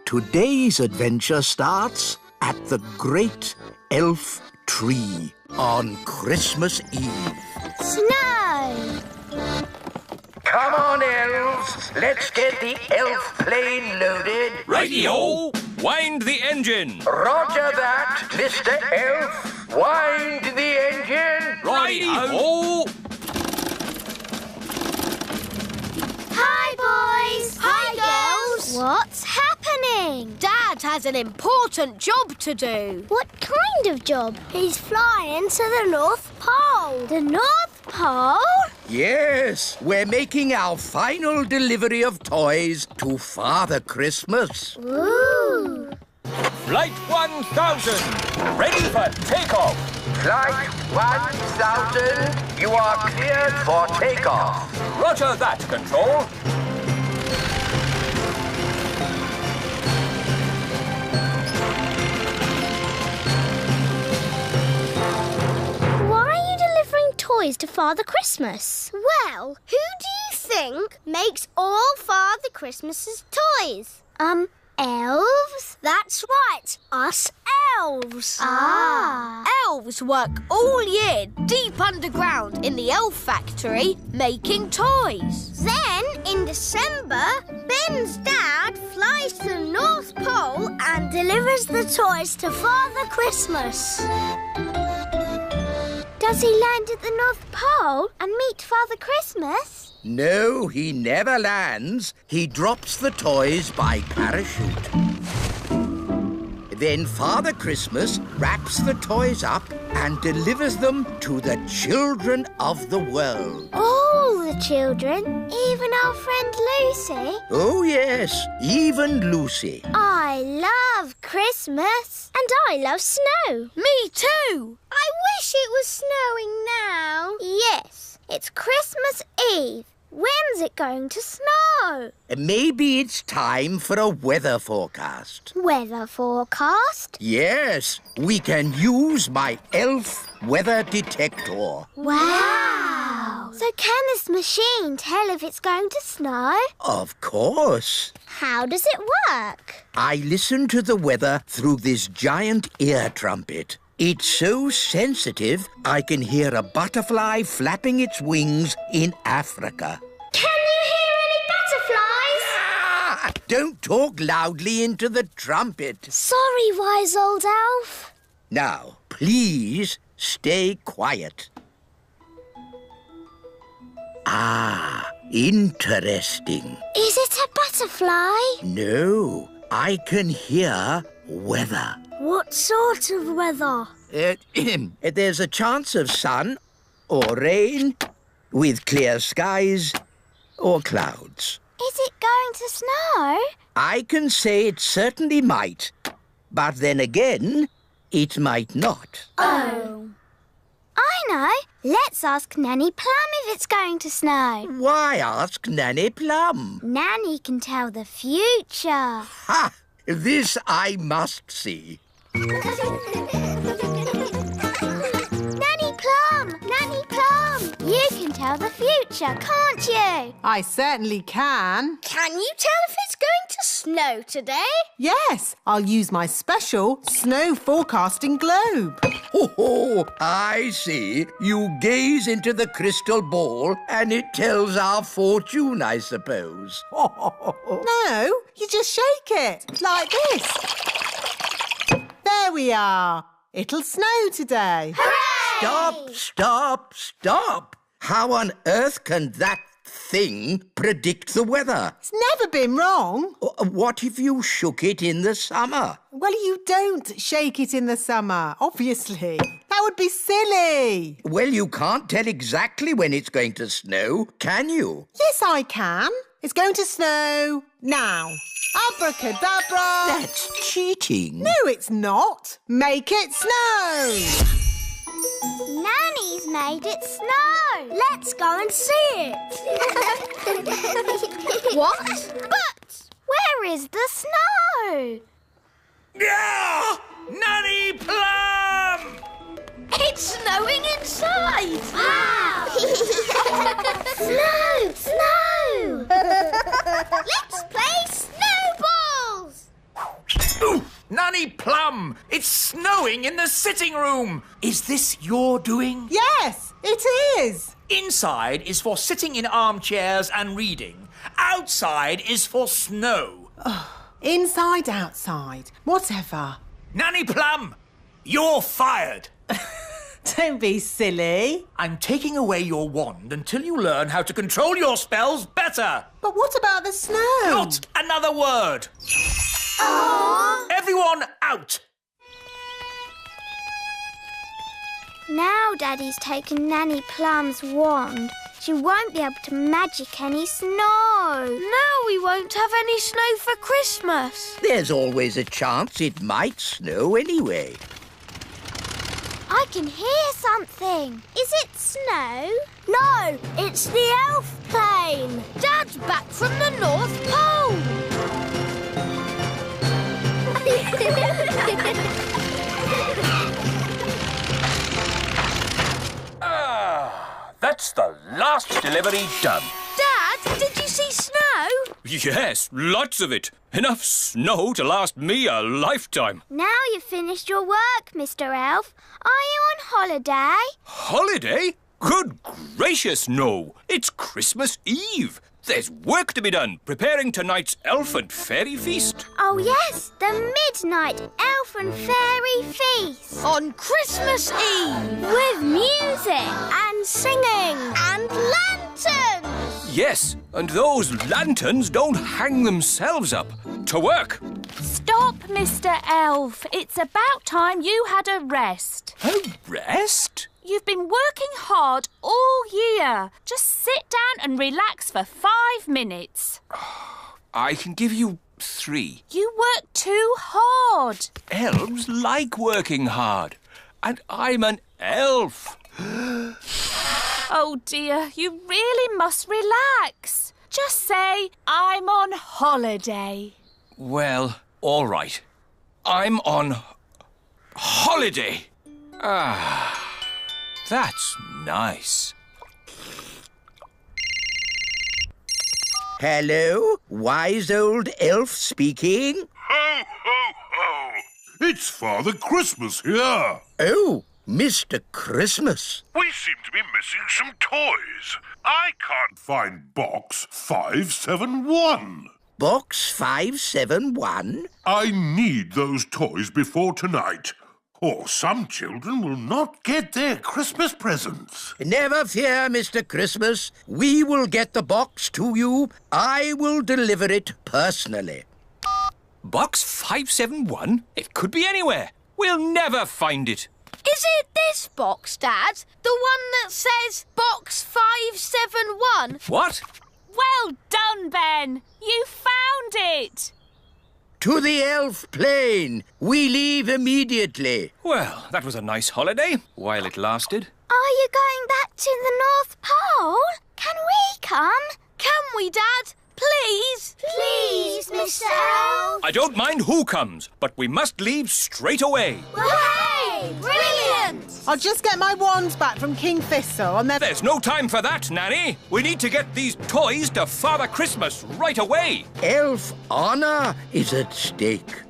Today's adventure starts at the Great Elf Tree on Christmas Eve. Snow. Come on, elves. Let's get the elf plane loaded. Righty-o! Wind the engine! Roger that, Mr. Elf. Wind the engine. Righty-o! Hi, boys. Hi, girls. What's happening? Dad has an important job to do. What kind of job? He's flying to the North Pole. The North Pole? Yes, we're making our final delivery of toys to Father Christmas. Ooh. Flight 1000, ready for takeoff. Flight 1000, you are cleared for takeoff. Roger that, Control. Why toys to Father Christmas? Well, who do you think makes all Father Christmas's toys? Elves? That's right, us elves. Ah. Elves work all year deep underground in the elf factory making toys. Then, in December, Ben's dad flies to the North Pole and delivers the toys to Father Christmas. Does he land at the North Pole and meet Father Christmas? No, he never lands. He drops the toys by parachute. Then Father Christmas wraps the toys up and delivers them to the children of the world. All the children? Even our friend Lucy? Oh, yes, even Lucy. I love Christmas. And I love snow. Me too. I wish it was snowing now. Yes, it's Christmas Eve. When's it going to snow? Maybe it's time for a weather forecast. Weather forecast? Yes, we can use my elf weather detector. Wow! So can this machine tell if it's going to snow? Of course. How does it work? I listen to the weather through this giant ear trumpet. It's so sensitive, I can hear a butterfly flapping its wings in Africa. Can you hear any butterflies? Ah! Don't talk loudly into the trumpet. Sorry, wise old elf. Now, please stay quiet. Ah, interesting. Is it a butterfly? No, I can hear weather. What sort of weather? There's a chance of sun or rain with clear skies or clouds. Is it going to snow? I can say it certainly might, but then again, it might not. Oh. I know. Let's ask Nanny Plum if it's going to snow. Why ask Nanny Plum? Nanny can tell the future. Ha! This I must see. Nanny Plum! Nanny Plum! You can tell the future, can't you? I certainly can. Can you tell if it's going to snow today? Yes, I'll use my special snow forecasting globe. Oh, I see. You gaze into the crystal ball and it tells our fortune, I suppose. No, you just shake it, like this. There we are. It'll snow today. Stop, stop, stop. How on earth can that thing predict the weather? It's never been wrong. What if you shook it in the summer? Well, you don't shake it in the summer, obviously. That would be silly. Well, you can't tell exactly when it's going to snow, can you? Yes, I can. It's going to snow now. Abracadabra! That's cheating. No, it's not. Make it snow. Nanny's made it snow. Let's go and see it. What? But where is the snow? Yeah! Nanny Plum! It's snowing inside. Wow! Snow! Snow! Let's play snowballs. Ooh, Nanny Plum! It's snowing in the sitting room! Is this your doing? Yes, it is. Inside is for sitting in armchairs and reading. Outside is for snow. Inside, outside, whatever. Nanny Plum, you're fired. Don't be silly. I'm taking away your wand until you learn how to control your spells better. But what about the snow? Not another word. Aww. Everyone out. Now Daddy's taken Nanny Plum's wand. She won't be able to magic any snow. Now we won't have any snow for Christmas. There's always a chance it might snow anyway. I can hear something. Is it snow? No, it's the elf plane. Dad's back from the North Pole. the last delivery done. Dad, did you see snow? Yes, lots of it. Enough snow to last me a lifetime. Now you've finished your work, Mr. Elf. Are you on holiday? Holiday? Good gracious, no. It's Christmas Eve. There's work to be done, preparing tonight's elf and fairy feast. Oh, yes, the midnight elf and fairy feast. On Christmas Eve. With music And singing. and lanterns. Yes, and those lanterns don't hang themselves up. To work. Stop, Mr. Elf. It's about time you had a rest. A rest? You've been working hard all year. Just sit down and relax for 5 minutes. I can give you 3. You work too hard. Elves like working hard. And I'm an elf. Oh dear, you really must relax. Just say, I'm on holiday. Well, all right. I'm on holiday. Ah, that's nice. Hello, wise old elf speaking. Ho, ho, ho! It's Father Christmas here. Oh, Mr. Christmas. We seem to be missing some toys. I can't find box 571. Box 571? I need those toys before tonight, or some children will not get their Christmas presents. Never fear, Mr. Christmas. We will get the box to you. I will deliver it personally. Box 571? It could be anywhere. We'll never find it. Is it this box, Dad? The one that says Box 571? What? Well done, Ben. You found it. To the elf plane. We leave immediately. Well, that was a nice holiday, while it lasted. Are you going back to the North Pole? Can we come? Can we, Dad? Please? Please, Mr. Elf. I don't mind who comes, but we must leave straight away. Hooray! Brilliant! I'll just get my wands back from King Thistle and then... There's no time for that, Nanny. We need to get these toys to Father Christmas right away. Elf honor is at stake.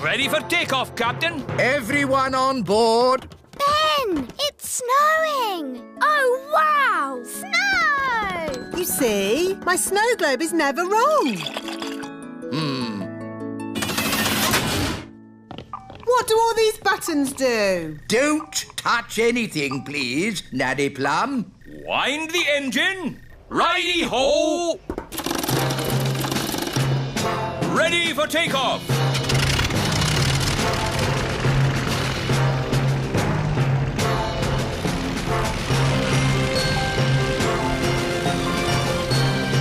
Ready for takeoff, Captain? Everyone on board. Ben, it's snowing. Oh, wow! Snow! You see, my snow globe is never wrong. What do all these buttons do? Don't touch anything, please, Nanny Plum. Wind the engine. Righty-ho! Ready for takeoff.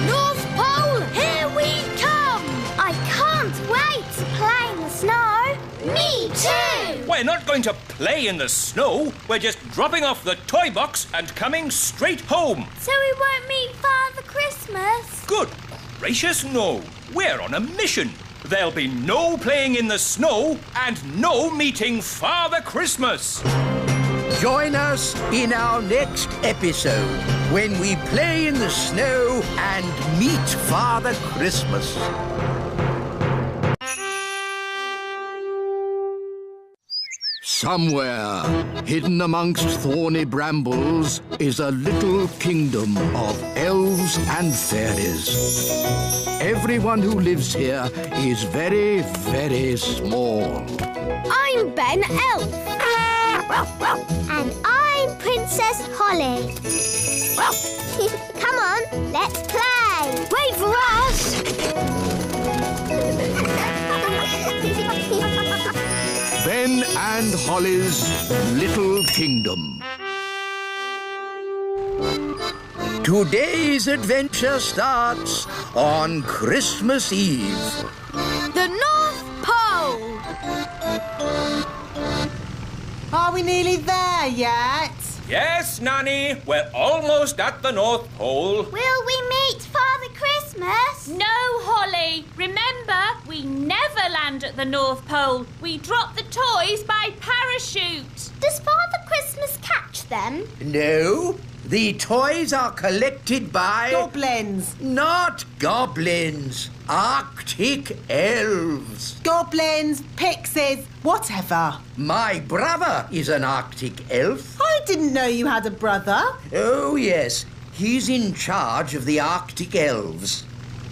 North Pole, here we come! I can't wait to play in the snow. Me too! We're not going to play in the snow. We're just dropping off the toy box and coming straight home. So we won't meet Father Christmas? Good gracious, no. We're on a mission. There'll be no playing in the snow and no meeting Father Christmas. Join us in our next episode when we play in the snow and meet Father Christmas. Somewhere, hidden amongst thorny brambles, is a little kingdom of elves and fairies. Everyone who lives here is very, very small. I'm Ben Elf. And I'm Princess Holly. Come on, let's play. Wait for us! Ben and Holly's Little Kingdom. Today's adventure starts on Christmas Eve. The North Pole! Are we nearly there yet? Yes, Nanny, we're almost at the North Pole. Will we meet Father Christmas? No, Holly. Remember, we never land at the North Pole. We drop the toys by parachute. Does Father Christmas catch them. No, the toys are collected by... Goblins. Not goblins. Arctic elves. Goblins, pixies, whatever. My brother is an Arctic elf. I didn't know you had a brother. Oh, yes. He's in charge of the Arctic elves.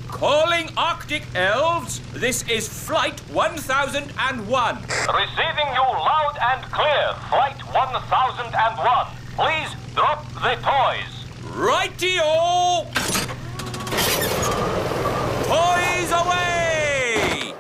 Calling Arctic elves, this is Flight 1001. Receiving you loud and clear, Flight 1001. Please drop the toys. Righty-o! Toys away!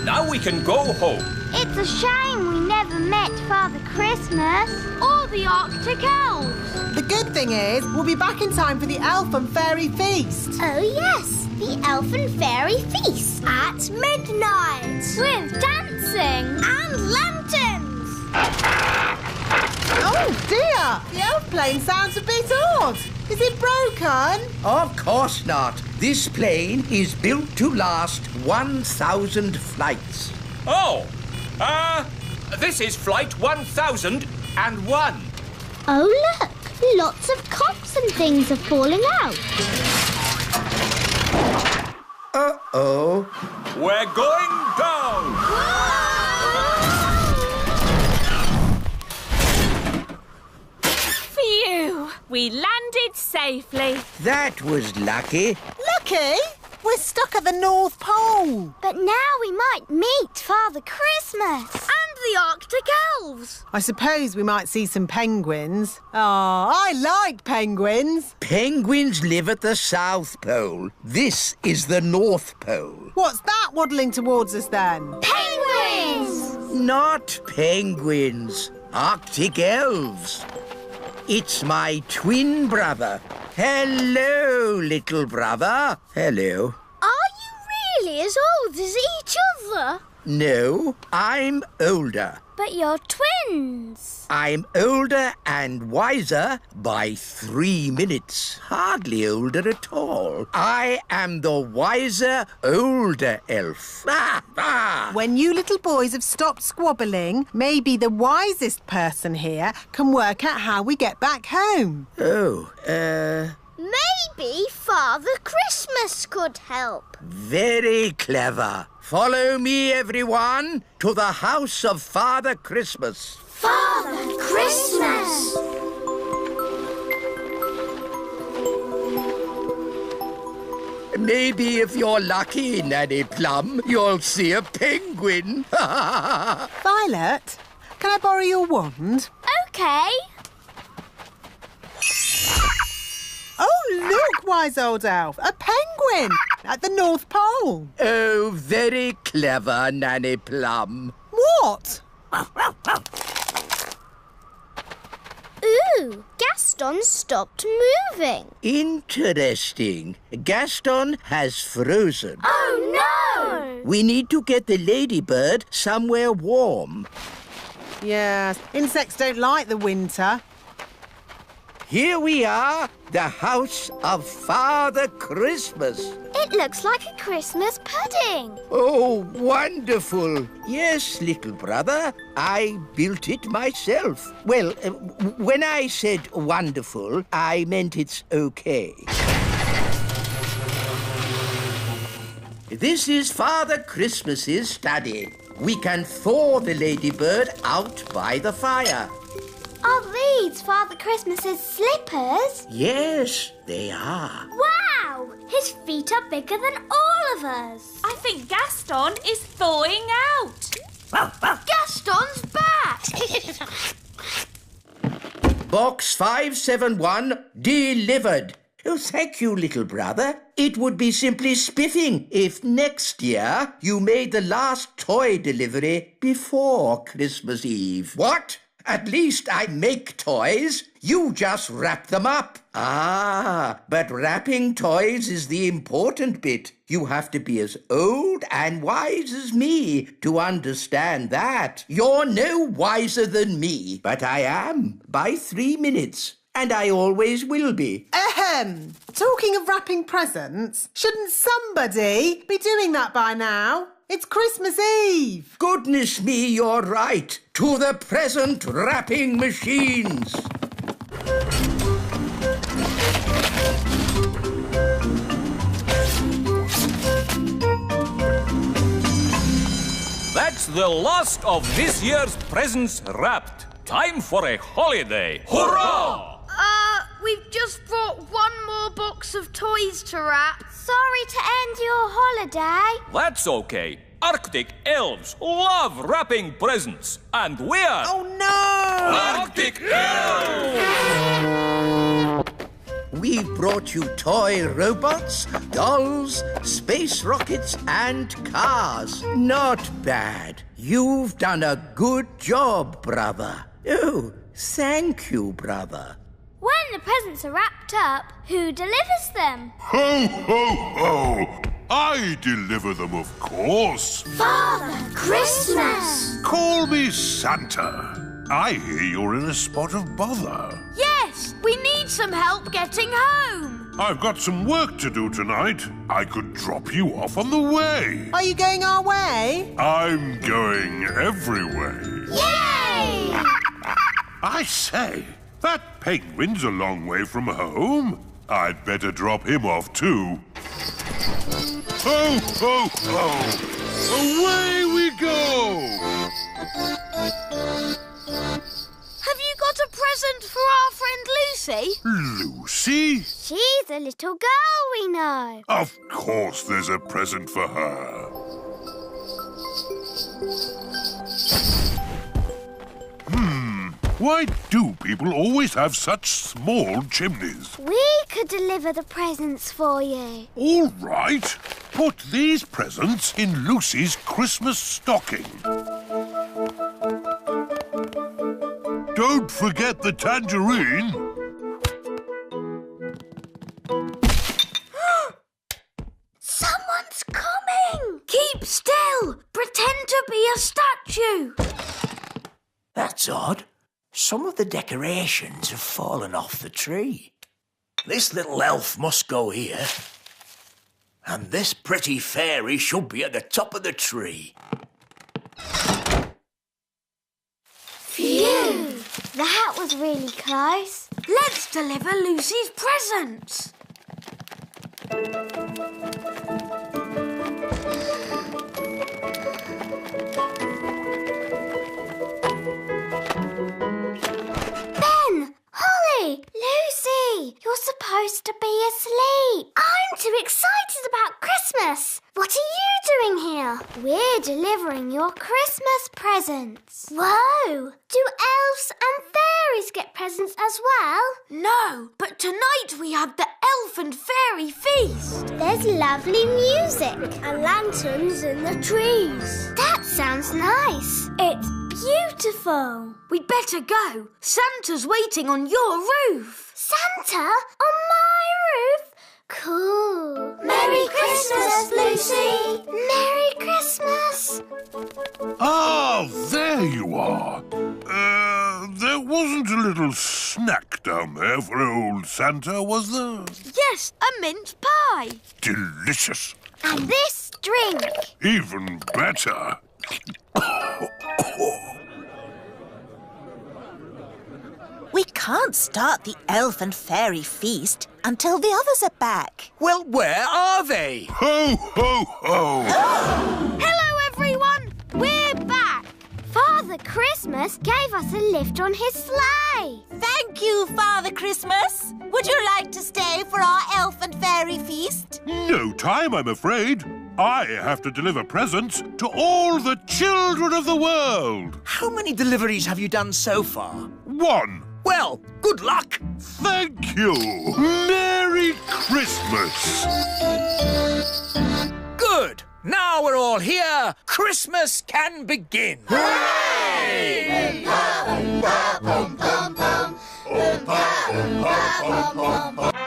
Now we can go home. It's a shame we never met Father Christmas. Or the Arctic elves. The good thing is, we'll be back in time for the Elf and Fairy Feast. Oh, yes, the Elf and Fairy Feast. At midnight. With dancing and lanterns. Oh, dear! The elf plane sounds a bit odd. Is it broken? Of course not. This plane is built to last 1,000 flights. Oh, this is Flight 1001. Oh, look! Lots of cups and things are falling out. Uh-oh. We're going down. Phew! We landed safely. That was lucky. Lucky? We're stuck at the North Pole. But now we might meet Father Christmas. And the Arctic elves. I suppose we might see some penguins. Oh, I like penguins. Penguins live at the South Pole. This is the North Pole. What's that waddling towards us then? Penguins! Not penguins. Arctic elves. It's my twin brother. Hello, little brother. Hello. Are you really as old as each other? No, I'm older. But you're twins. I'm older and wiser by 3 minutes. Hardly older at all. I am the wiser, older elf. When you little boys have stopped squabbling, maybe the wisest person here can work out how we get back home. Oh, Maybe Father Christmas could help. very clever. Follow me, everyone, to the house of Father Christmas. Father Christmas! Maybe if you're lucky, Nanny Plum, you'll see a penguin. Violet, can I borrow your wand? OK. Oh, look, wise old elf, a penguin at the North Pole. Oh, very clever, Nanny Plum. What? Ooh, Gaston stopped moving. Interesting. Gaston has frozen. Oh, no! We need to get the ladybird somewhere warm. Yes, insects don't like the winter. Here we are, the house of Father Christmas. It looks like a Christmas pudding. Oh, wonderful. Yes, little brother, I built it myself. Well, when I said wonderful, I meant it's okay. This is Father Christmas's study. We can thaw the ladybird out by the fire. Are these Father Christmas's slippers? Yes, they are. Wow! His feet are bigger than all of us. I think Gaston is thawing out. Gaston's back! Box 571 delivered. Oh, thank you, little brother. It would be simply spiffing if next year you made the last toy delivery before Christmas Eve. What? At least I make toys. You just wrap them up. Ah, but wrapping toys is the important bit. You have to be as old and wise as me to understand that. You're no wiser than me, but I am by 3 minutes. And I always will be. Talking of wrapping presents, shouldn't somebody be doing that by now? It's Christmas Eve. Goodness me, you're right. To the present wrapping machines. That's the last of this year's presents wrapped. Time for a holiday. Hurrah! We've just brought one more box of toys to wrap. Sorry to end your holiday. That's okay. Arctic elves love wrapping presents. And we're... Oh, no! Arctic elves! We brought you toy robots, dolls, space rockets, and cars. Not bad. You've done a good job, brother. Oh, thank you, brother. When the presents are wrapped up, who delivers them? Ho, ho, ho! I deliver them, of course. Father Christmas! Call me Santa. I hear you're in a spot of bother. Yes, we need some help getting home. I've got some work to do tonight. I could drop you off on the way. Are you going our way? I'm going every way. Yay! I say, that penguin's a long way from home. I'd better drop him off too. Ho, ho, ho! Away we go! Have you got a present for our friend Lucy? Lucy? She's a little girl we know. Of course there's a present for her. Why do people always have such small chimneys? We could deliver the presents for you. All right. Put these presents in Lucy's Christmas stocking. Don't forget the tangerine. Someone's coming! Keep still! Pretend to be a statue! That's odd. Some of the decorations have fallen off the tree. This little elf must go here. And this pretty fairy should be at the top of the tree. Phew! That was really close. Let's deliver Lucy's presents. Lucy, you're supposed to be asleep. I'm too excited about Christmas. What are you doing here? We're delivering your Christmas presents. Whoa! Do elves and fairies get presents as well? No, but tonight we have the elf and fairy feast. There's lovely music. And lanterns in the trees. That sounds nice. It's beautiful. We'd better go. Santa's waiting on your roof. Santa? On my roof? Cool. Merry Christmas, Lucy. Merry Christmas. Ah, there you are. There wasn't a little snack down there for old Santa, was there? Yes, a mince pie. Delicious. And this drink. Even better. We can't start the elf and fairy feast until the others are back. Well, where are they? Ho, ho, ho! Hello, everyone. We're back. Father Christmas gave us a lift on his sleigh. Thank you, Father Christmas. Would you like to stay for our elf and fairy feast? No time, I'm afraid. I have to deliver presents to all the children of the world. How many deliveries have you done so far? 1. Well, good luck. Thank you. Merry Christmas. Good. Now we're all here. Christmas can begin. Hooray! Oompa, oompa, oompa, oompa, oompa, oompa, oompa.